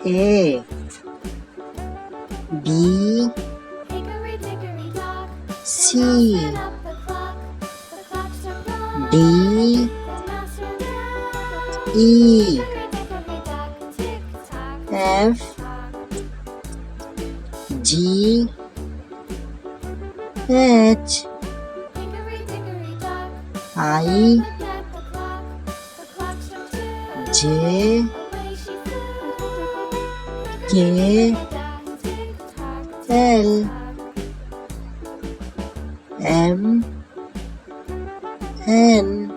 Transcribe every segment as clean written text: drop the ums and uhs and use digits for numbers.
A B C D E F G H I J K L M N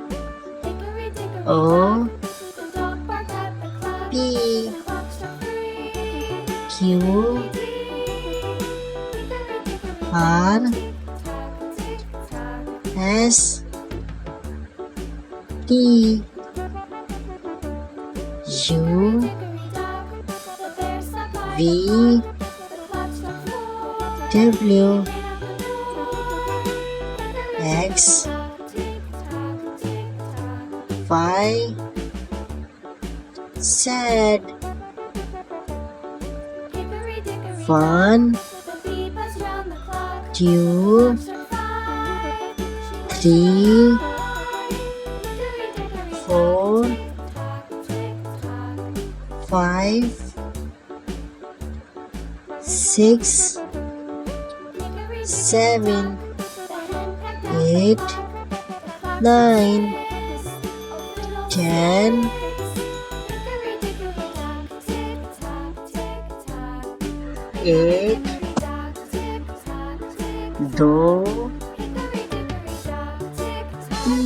O P Q R S T U V W X Y Z. One, two, three, four, five, six, seven, 8, 9, 10, 8, 2,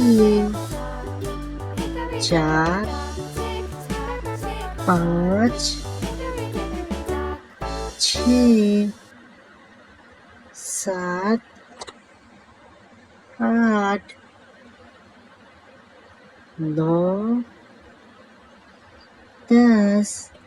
3, 4, 5, 6, 7, 8, 9, 10